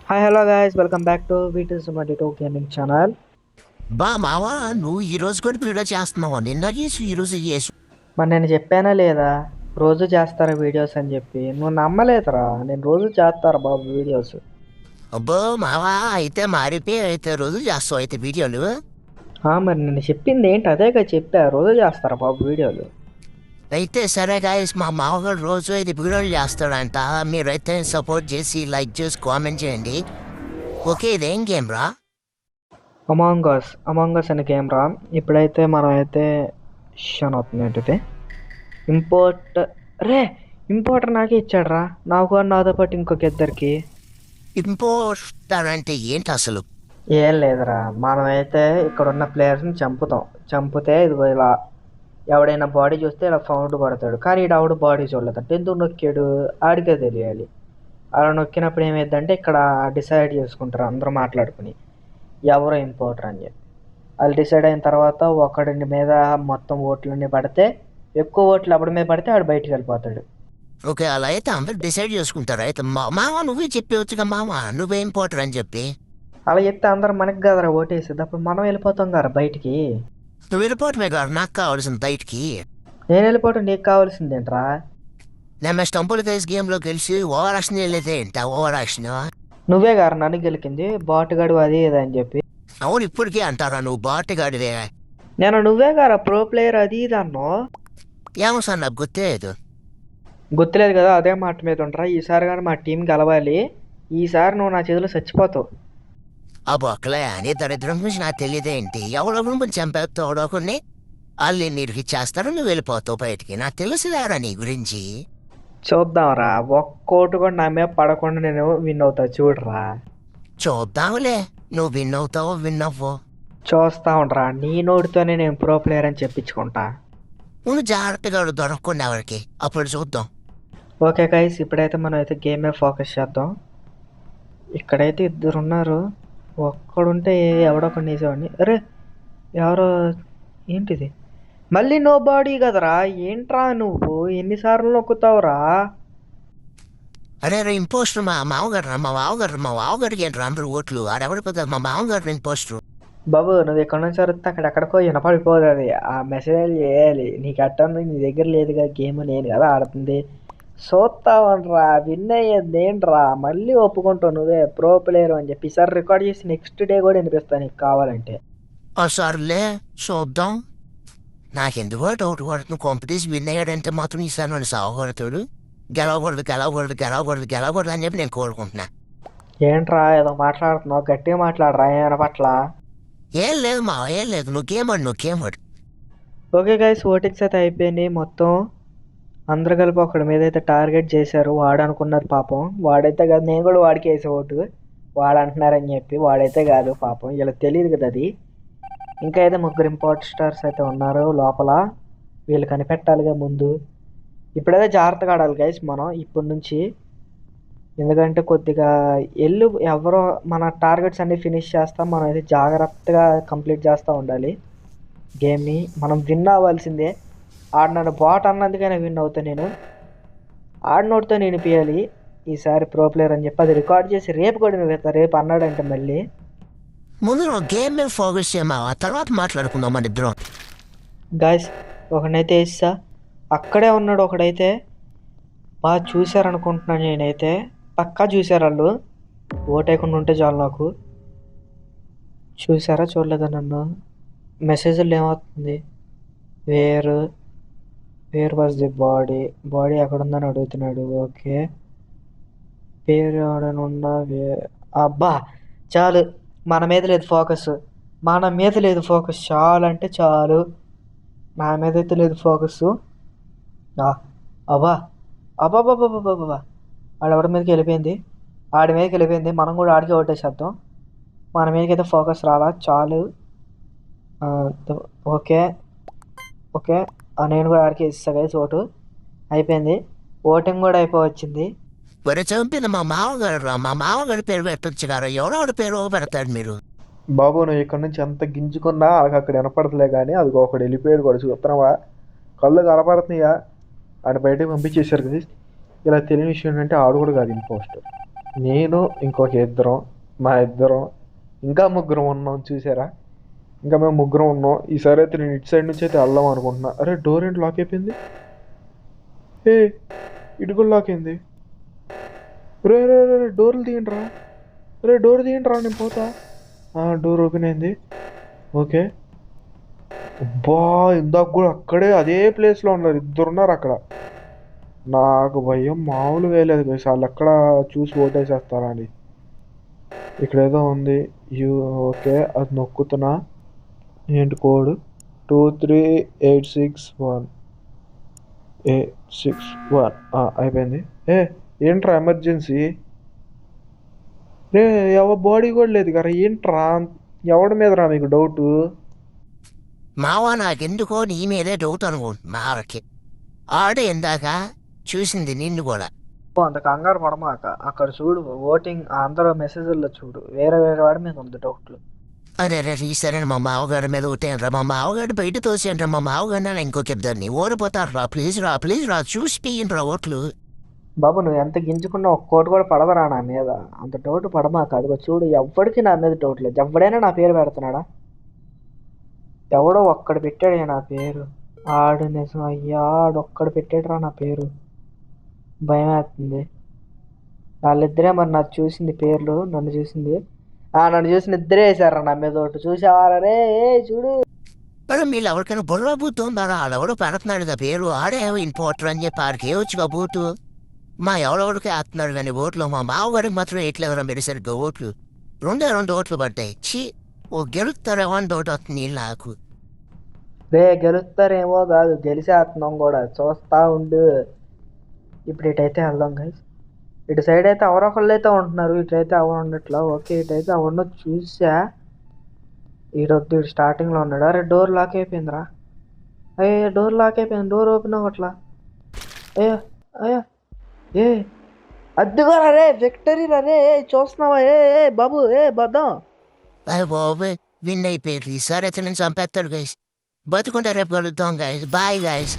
Hi hello guys welcome back to వీటు సుమటిటో gaming channel. మావా నువ్వు ఈ రోజు కూడా వీడియో చేస్తున్నావు. నిన్న చేసి ఈ రోజు చేసి మరి నేను చెప్పానా లేదా రోజు చేస్తారా వీడియోస్ అని చెప్పి? నువ్వు నమ్మలేదురా, నేను రోజు చేస్తారా బాబు వీడియోస్. అబ్బో మావా అయితే మారిపోయి అయితే రోజు చేస్తావు అయితే వీడియోలు. మరి నేను చెప్పింది ఏంటి అదేగా చెప్పా, రోజు చేస్తారా బాబు వీడియోలు. అయితే సరే గాయస్, మా మామగారు రోజు అయితే వీడియోలు చేస్తాడంట. మీరైతే సపోర్ట్ చేసి లైక్ చేసి కామెంట్ చేయండి. ఓకే, ఇదేం గేమ్ రా? అమాంగస్ అనే గేమ్ రా. ఇప్పుడైతే మనం అయితే షన్ అవుతుంది ఏంటిది ఇంపోర్టర్ నాకే ఇచ్చాడు రా, నాకు నాతో పాటు ఇంకొక ఇద్దరికి. ఇంపోస్టర్ అంటే ఏంటి అసలు? ఏం లేదురా, మనమైతే ఇక్కడ ఉన్న ప్లేయర్స్ని చంపితే ఇదిగో ఇలా ఎవడైనా బాడీ చూస్తే ఇలా సౌండ్ కొడతాడు. కానీ ఈడు ఆవిడ బాడీ చూడలేదంటే ఎందుకు నొక్కాడు ఆడికే తెలియాలి. అలా నొక్కినప్పుడు ఏమైందంటే ఇక్కడ డిసైడ్ చేసుకుంటారు అందరూ మాట్లాడుకుని ఎవరో ఇంపోర్టర్ అని చెప్పి. వాళ్ళు డిసైడ్ అయిన తర్వాత ఒకడి మీద మొత్తం ఓట్లన్నీ పడితే ఎక్కువ ఓట్లు ఎవడి మీద పడితే ఆడు బయటికి వెళ్ళిపోతాడు. ఓకే, అలా అయితే అందరు డిసైడ్ చేసుకుంటారు. అయితే మామ నువ్వే చెప్పవచ్చుగా మామ, నువ్వే ఇంపోర్టర్ అని చెప్పి. అలా చెప్తే అందరూ మనకి కదరా ఓటేసేది, అప్పుడు మనం వెళ్ళిపోతాం కదా బయటికి. నువ్వు వెళ్ళిపోవటమే కాదు, నాకు కావాల్సిన బయటికి. నేను వెళ్ళిపోవటం నీకు కావాల్సిందేంట్రా? నేను స్టంపుల్ గేస్ గేమ్లో గెలిచి ఓవర్ యాక్షన్ వెళ్ళేదే ఏంట ఓవర్ యాక్షన్? నువ్వే గారు నన్ను గెలికింది బాటుగాడు అది ఇది అని చెప్పి. అవును, ఇప్పటికే అంటారా నువ్వు బాటగాడివే? నేను నువ్వే గారా ప్రో ప్లేయర్ అది ఇది అన్నో. ఏమో సార్, నాకు గుర్తులేదు. గుర్తులేదు కదా, అదే మాట మీద ఉంటారా. ఈసారి కానీ మా టీం గెలవాలి, ఈసారి నువ్వు నా చేతిలో చచ్చిపోతావు. అబ్బో అక్కలే అని దరిద్రం గురించి నాకు తెలియదేంటి? ఎవడొకరు చంపేస్తాడు ఒకరిని, వాళ్ళు నీకు ఇచ్చేస్తారు, నువ్వు వెళ్ళిపోతావు బయటికి. నాకు తెలుసులేరా నీ గురించి. చూద్దాంరా, ఒక్కోటి కూడా నా మీద పడకుండా నేను విన్ అవుతా చూడరా. చూద్దాంలే, నువ్వు విన్ అవుతావో విన్ అవ్వో. చూస్తా ఉండరా, నీ నోటితోనే నేను ప్రో ప్లేయర్ అని చెప్పించుకుంటా. నువ్వు జాగ్రత్తగా దొరకకుండా ఎవరికి, అప్పుడు చూద్దాం. ఓకే గైస్, ఇప్పుడైతే మనం అయితే గేమ్ మీద ఫోకస్ చేద్దాం. ఇక్కడైతే ఇద్దరు ఉన్నారు, ఒక్కడుంటే ఎవడొకడు వేసేవాడిని. అరే ఎవరో ఏంటిది మళ్ళీ నో బాడీ కదరా, ఏంట్రా నువ్వు ఎన్నిసార్లు నొక్కుతావురా? అరే రే ఇంపోస్టర్ మా మామగారికి ఏంట్రా అందరూ ఓట్లు? ఆడెవడు కదా మా మామగారు ఇంపోస్టర్. బాబు నువ్వు ఎక్కడి నుంచి అరుస్తే అక్కడెక్కడికో వినపడిపోదు, అది ఆ మెసేజ్ చేయాలి. నీకు అట్టంది నీ దగ్గర లేదుగా గేమ్, నేను కదా ఆడుతుంది. చూస్తావనరా, విన్ అయ్యేది ఏంట్రా? మళ్ళీ ఒప్పుకుంటావు నువ్వే ప్రో ప్లేయర్ అని చెప్పి. ఈసారి రికార్డ్ చేసి నెక్స్ట్ డే కూడా వినిపిస్తాను నీకు కావాలంటే. సర్లే చూద్దాం. నాకెందుకో డౌట్ పడుతుంది, కాంపిటీషన్ విన్ అయ్యాడంటే మాత్రం ఈసారి నన్ను సాగొడతాడు. గెలవకూడదు అని చెప్పి నేను కోరుకుంటున్నా. ఏంట్రా ఏదో మాట్లాడుతున్నావు, గట్టిగా మాట్లాడరా ఏమైనా పట్ల. ఏం లేదు మా, ఏం లేదు, నువ్వు ఓకే గైస్, ఓటింగ్స్ అయితే అయిపోయినాయి మొత్తం. అందరు కలిపి ఒకడి మీద అయితే టార్గెట్ చేశారు. వాడు అనుకున్నారు పాపం, వాడైతే కాదు, నేను కూడా వాడికి వేసే ఓటు. వాడు అంటున్నారని చెప్పి వాడైతే కాదు పాపం, ఇలా తెలియదు కదా అది. ఇంకా అయితే ముగ్గురు ఇంపోర్టర్స్ అయితే ఉన్నారు లోపల, వీళ్ళు కనిపెట్టాలిగా ముందు. ఇప్పుడైతే జాగ్రత్తగా ఆడాలి గైస్ మనం ఇప్పటి నుంచి, ఎందుకంటే కొద్దిగా ఎవరో మన టార్గెట్స్ అన్ని ఫినిష్ చేస్తాం. మనం అయితే జాగ్రత్తగా కంప్లీట్ చేస్తూ ఉండాలి గేమ్ని. మనం విన్ అవ్వాల్సిందే. ఆడినాడు బాట్ అన్నందుకైనా విన్ అవుతా నేను, ఆడినోడితో నేను ఇప్పియాలి ఈసారి ప్రో ప్లేయర్ అని చెప్పి. అది రికార్డ్ చేసి రేపు కూడా నువ్వు రేపు అన్నాడంటే మళ్ళీ. ముందు నువ్వు గేమ్ మీద ఫోకస్ చేయమా, ఆ తర్వాత మాట్లాడుకుందాం మన ఇద్దరం. గాయస్ ఒకడైతే వేస్తా, అక్కడే ఉన్నాడు ఒకడైతే. బాగా చూశారనుకుంటున్నాను నేనైతే, పక్కా చూశారు వాళ్ళు. ఓటేయకుండా ఉంటే చాలు నాకు. చూసారా చూడలేదా నన్ను? మెసేజ్లో ఏమవుతుంది, వేర్ వాజ్ ది బాడీ ఎక్కడుందని అడుగుతున్నాడు. ఓకే, పేరు ఎవడనున్నా అబ్బా చాలు, మన మీద లేదు ఫోకస్, చాలు అంటే చాలు. నా మీద అయితే లేదు ఫోకస్. అబ్బా అబ్బాబ్బాబ్బాబ్బా, ఆడెవడి మీదకి వెళ్ళిపోయింది, మనం కూడా ఆడికి ఓటేసేద్దాం. మన మీదకి అయితే ఫోకస్ రాలా, చాలు. ఓకే నేను కూడా ఆడికి వేస్తా గైస్, ఓటు అయిపోయింది. ఓటింగ్ కూడా అయిపోవచ్చింది. వరే చంపిన మా మామగారి పేరు పెట్టొచ్చు కదా, ఎవరో పేరు పెడతాడు మీరు. బాబు నువ్వు ఇక్కడ నుంచి ఎంత గింజుకున్నా వాళ్ళకి అక్కడ వినపడతలే కానీ, అది ఒకడు వెళ్ళిపోయాడు కూడా చూస్తున్నావా, కళ్ళు కనపడుతున్నాయా? ఆడ బయటకు పంపించేశారు కదా. ఇలా తెలియని విషయం ఏంటంటే ఆడు కూడా కాదు ఇంపోస్టర్. నేను ఇంకొక ఇద్దరం, మా ఇద్దరం, ఇంకా ముగ్గురం ఉన్నాం చూసారా. ఇంకా మేము ముగ్గురం ఉన్నాం. ఈసారి అయితే నేను ఇటు సైడ్ నుంచి అయితే వెళ్దాం అనుకుంటున్నా. అరే డోర్ ఏంటి లాక్ అయిపోయింది? ఏ ఇటు కూడా లాక్ అయింది. రే రే రే రే, డోర్లు తీయండి రా. రే డోర్ తీయండి రా, నేను పోతా. డోర్ ఓపెన్ అయింది. ఓకే. అబ్బా ఇందాక కూడా అక్కడే అదే ప్లేస్లో ఉన్నారు, ఇద్దరున్నారు అక్కడ. నాకు భయం మామూలు వేయలేదు గైస్, వాళ్ళు ఎక్కడ చూసి ఓటేసేస్తారా అని. ఇక్కడ ఏదో ఉంది. యూ ఓకే, అది నొక్కుతున్నా. ఏంటి కోడ్? 23861 861. అయిపోయింది. ఏ ఏంట్రా ఎమర్జెన్సీ? రే ఎవరి బాడీ కూడా లేదు కదా, ఏంట్రా? ఎవడి మీద రా మీకు డౌట్? మావా నాకెందుకో నీ మీదే డౌట్ మావకి. ఆడే ఇందాక చూసింది నిన్ను కూడా. అంత కంగారు పడమాక. అక్కడ చూడు ఓటింగ్ అందరూ మెసేజ్ల్లో చూడు, వేరే వేరే వాడి మీద ఉంది డౌట్లు. అరే రే సరే మా మావగారి మీద ఊటేనరా, మా మావగారు బయట తోసేయండి, మా మావగారు ఇంకొక ఇద్దరిని ఓడిపోతారు రా, ప్లీజ్ రా చూసి తీయండి రా ఓట్లు. బాబు నువ్వు ఎంత గింజుకున్నా ఒక్క కోటి కూడా పడదరా నా మీద. అంత డౌట్ పడమాక. అదిగో చూడు, ఎవ్వడికి నా మీద డౌట్ లేదు. ఎవడైనా నా పేరు పెడుతున్నాడా? ఎవడో ఒక్కడు పెట్టాడు నా పేరు. ఆడు నిజం అయ్యా, ఆడొక్కడు పెట్టాడురా నా పేరు. భయం వేస్తుంది. వాళ్ళిద్దరే మరి నాకు చూసింది పేర్లు, నన్ను చూసింది. నన్ను చూసిన ఇద్దరే వేసారా నా మీద ఒకటి. చూసావారా రే? చూడు. మరి మీరు ఎవరికైనా బుర్ర బూతు ఉందారా? ఆడెవడో పెడుతున్నాడు దా పేరు, ఆడే ఇంపార్టర్ అని చెప్పి ఆడికి వచ్చుగా బూతు. మా ఎవరెవరికి వేస్తున్నాడు కానీ ఓట్లు, మా మావగారికి మాత్రం ఎట్లేవరా మీరు సరిగ్గా ఓట్లు. రెండు ఓట్లు పడ్డాయి. ఓ గెలుస్తారేమో అని డౌట్ వస్తుంది నాకు. రే గెలుస్తారేమో కాదు, గెలిచేస్తున్నాం కూడా, చూస్తా ఉండు. ఇప్పుడు ఇటైతే వెళ్దాం గైస్. ఇటు సైడ్ అయితే ఎవరొకళ్ళు అయితే ఉంటున్నారు, ఇటైతే ఎవరు ఉండట్లా. ఓకే ఇటైతే ఎవరినో చూసా. ఈడొద్దు, ఇటు స్టార్టింగ్లో ఉన్నాడు. అరే డోర్ లాక్ అయిపోయిందిరా. అయ్యో డోర్ లాక్ అయిపోయింది, డోర్ ఓపెన్ అవ్వట్లా. అయ్యో అయ్యో ఏ అద్దుకోరా రే, విక్టరీ రా రే. చూస్తున్నావా? బాబు బద్దం. అయ్య బాబు విన్ అయిపోయారు. ఈసారి అయితే నేను చంపేస్తాడు గైస్. బతుకుంటే రేపు కలుద్దాం గైస్. Bye guys.